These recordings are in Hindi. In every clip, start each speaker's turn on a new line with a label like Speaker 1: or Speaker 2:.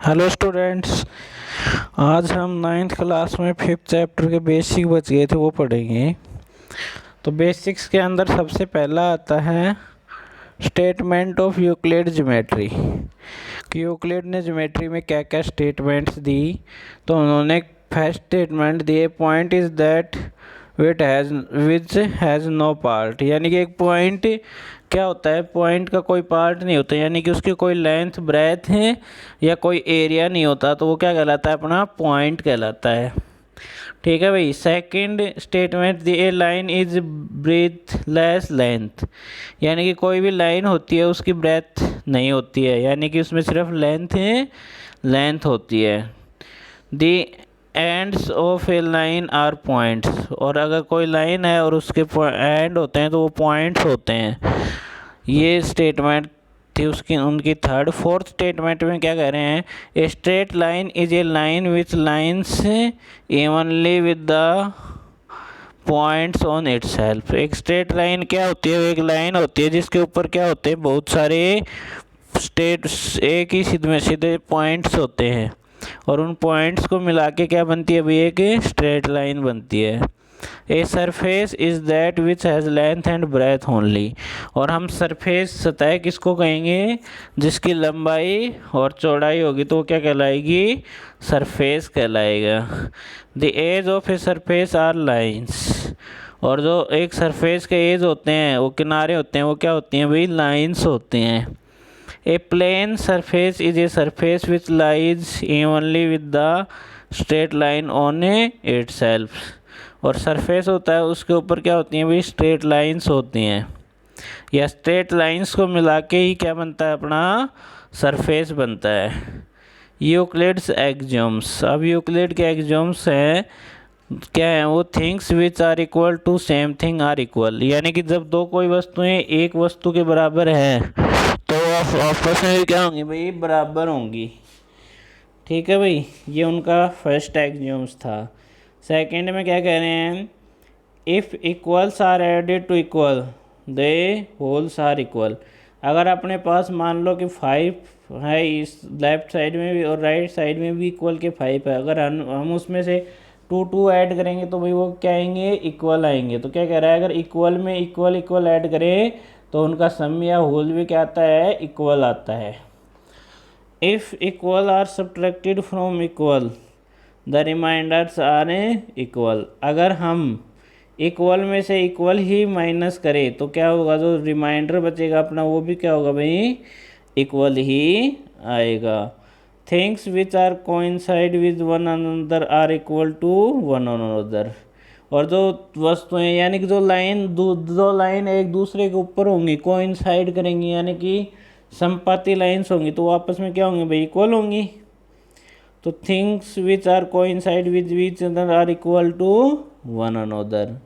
Speaker 1: Hello students. आज हम नाइन्थ क्लास में फिफ्थ चैप्टर के बेसिक बच गए थे, वो पढ़ेंगे। तो बेसिक्स के अंदर सबसे पहला आता है स्टेटमेंट ऑफ यूक्लिड ज्योमेट्री कि यूक्लिड ने ज्योमेट्री में क्या क्या स्टेटमेंट्स दी। तो उन्होंने फर्स्ट स्टेटमेंट दिए, point is that which has no part, यानी कि एक पॉइंट क्या होता है, पॉइंट का कोई पार्ट नहीं होता, यानी कि उसकी कोई लेंथ ब्रेथ है या कोई एरिया नहीं होता, तो वो क्या कहलाता है, अपना पॉइंट कहलाता है। ठीक है भाई। Second statement the, A line is breathless length, यानी कि कोई भी लाइन होती है उसकी ब्रेथ नहीं होती है, यानी कि उसमें सिर्फ लेंथ होती है। The ends of a line are points, और अगर कोई लाइन है और उसके एंड होते हैं तो वो पॉइंट्स होते हैं। ये स्टेटमेंट थी उसकी उनकी थर्ड। फोर्थ स्टेटमेंट में क्या कह रहे हैं, a straight line is a line which lines evenly with the points on itself. एक स्ट्रेट लाइन क्या होती है, एक लाइन होती है जिसके ऊपर क्या होते हैं, बहुत सारे एक ही सीधे पॉइंट्स होते हैं, और उन पॉइंट्स को मिला के क्या बनती है भाई, एक स्ट्रेट लाइन बनती है। A surface is that which has length and breadth only, और हम सरफेस सतह किसको कहेंगे, जिसकी लंबाई और चौड़ाई होगी तो वो क्या कहलाएगी, सरफेस कहलाएगा। The edge of a surface are lines, और जो एक सरफेस के एज होते हैं, वो किनारे होते हैं, वो क्या होती हैं भाई, लाइन्स होती हैं। A plane surface is a surface which lies evenly with the straight line on itself, और सरफेस होता है उसके ऊपर क्या होती हैं भाई, स्ट्रेट लाइंस होती हैं, या स्ट्रेट लाइंस को मिला के ही क्या बनता है, अपना सरफेस बनता है। यूक्लिड्स एक्सियोम्स, अब यूक्लिड के एक्सियोम्स हैं क्या है, वो things which are equal to same thing are equal, यानी कि जब दो कोई वस्तुएं एक वस्तु के बराबर हैं तो आपस में क्या होंगी भाई, बराबर होंगी। ठीक है भाई, ये उनका फर्स्ट एक्सियोम्स था। सेकंड में क्या कह रहे हैं, if equals are added to equal the wholes are equal. अगर अपने पास मान लो कि 5 है, इस लेफ्ट साइड में भी और राइट साइड में भी इक्वल के 5 है, अगर हम उसमें से 2 ऐड करेंगे तो भाई वो क्या आएंगे, इक्वल आएंगे। तो क्या कह रहा है, अगर इक्वल में इक्वल ऐड करें तो उनका सम या होल भी क्या आता है, इक्वल आता है। If equal are subtracted from equal the remainders are equal, अगर हम इक्वल में से इक्वल ही माइनस करें तो क्या होगा, जो रिमाइंडर बचेगा अपना वो भी क्या होगा भाई, इक्वल ही आएगा। Things which are coincide with one another are equal to one another, और जो वस्तुएं यानी कि जो लाइन दो लाइन एक दूसरे के ऊपर होंगी, कोइंसाइड करेंगी, यानी कि संपाती लाइन्स होंगी, तो आपस में क्या होंगी भाई, इक्वल होंगी। तो things which are coincide with which other are equal to one another.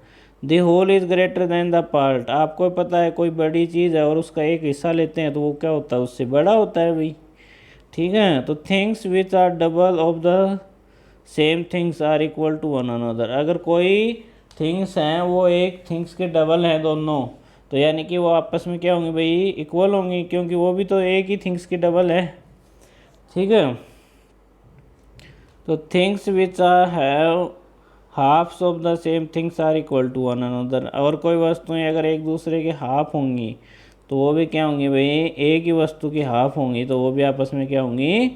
Speaker 1: The whole is greater than the part, आपको पता है कोई बड़ी चीज़ है और उसका एक हिस्सा लेते हैं तो वो क्या होता है, उससे बड़ा होता है भाई। ठीक है। तो things which are double of the same things are equal to one another, अगर कोई थिंग्स हैं वो एक थिंग्स के डबल हैं दोनों, तो यानी कि वो आपस में क्या होंगे भाई, इक्वल होंगी, क्योंकि वो भी तो एक ही थिंग्स की डबल है। ठीक है। तो things which are have halves of the same things are equal to one another, और कोई वस्तुएं अगर एक दूसरे के हाफ होंगी तो वो भी क्या होंगी भाई, एक ही वस्तु की हाफ होंगी तो वो भी आपस में क्या होंगी,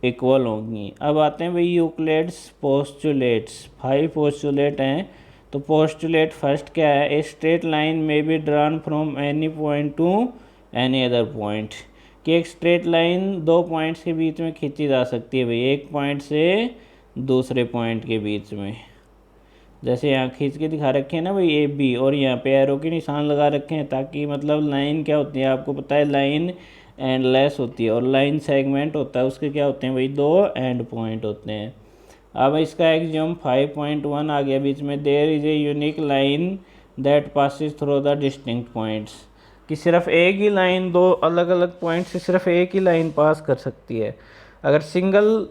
Speaker 1: इक्वल होंगी। अब आते हैं भाई यूक्लिड्स पोस्टुलेट्स, 5 पोस्टुलेट हैं। तो पोस्टुलेट फर्स्ट क्या है, ए स्ट्रेट लाइन में be drawn from any point two any other point, कि एक स्ट्रेट लाइन 2 पॉइंट्स के बीच में खींची जा सकती है भाई, एक पॉइंट से दूसरे पॉइंट के बीच में। जैसे यहाँ खींच के दिखा रखे हैं ना भाई, ए बी, और यहाँ पे एरो के निशान लगा रखे हैं, ताकि मतलब लाइन क्या होती है, आपको पता है लाइन एंडलेस होती है, और लाइन सेगमेंट होता है, उसके क्या होते हैं भाई, 2 एंड पॉइंट होते हैं। अब इसका एक्सियोम 5.1 आ गया बीच में, there is a unique line that passes through the distinct points, कि सिर्फ एक ही लाइन 2 अलग अलग पॉइंट से सिर्फ एक ही लाइन पास कर सकती है। अगर सिंगल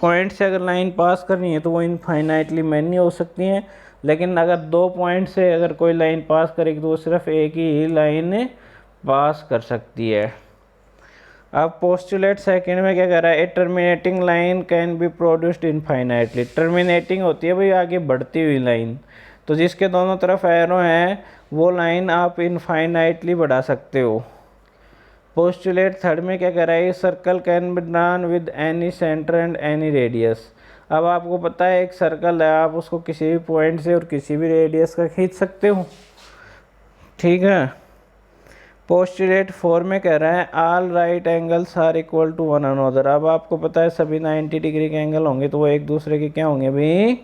Speaker 1: पॉइंट से अगर लाइन पास करनी है तो वो इनफाइनाइटली मैनी हो सकती हैं, लेकिन अगर 2 पॉइंट से अगर कोई लाइन पास करेगी तो वो सिर्फ एक ही लाइन पास कर सकती है। अब पोस्टुलेट सेकंड में क्या कर रहा है, ए terminating line can be produced infinitely. Terminating होती है भाई आगे बढ़ती हुई लाइन, तो जिसके दोनों तरफ एरो हैं वो लाइन आप इनफाइनाइटली बढ़ा सकते हो। पोस्टुलेट थर्ड में क्या कर रहा है, circle can be drawn with any centre and any radius. अब आपको पता है एक सर्कल है, आप उसको किसी भी पॉइंट से और किसी भी रेडियस का खींच सकते हो, ठीक है। पोस्टुलेट 4 में कह रहा है all right angles are equal to one another. अब आपको पता है सभी 90 डिग्री के एंगल होंगे तो वो एक दूसरे के क्या होंगे भाई,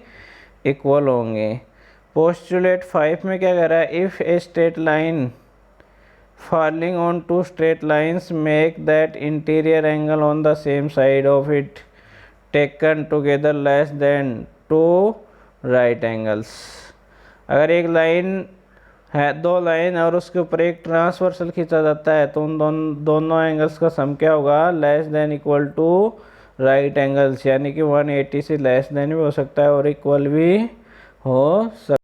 Speaker 1: इक्वल होंगे। पोस्टुलेट 5 में क्या कह रहा है, if a straight line falling on two straight lines make that interior angle on the same side of it taken together less than two right angles। अगर एक लाइन है, दो लाइन और उसके ऊपर एक ट्रांसवर्सल खींचा जाता है तो उन दोनों एंगल्स का सम क्या होगा, less than equal to right angles, यानी कि 180 से लेस देन भी हो सकता है और इक्वल भी हो सकता है।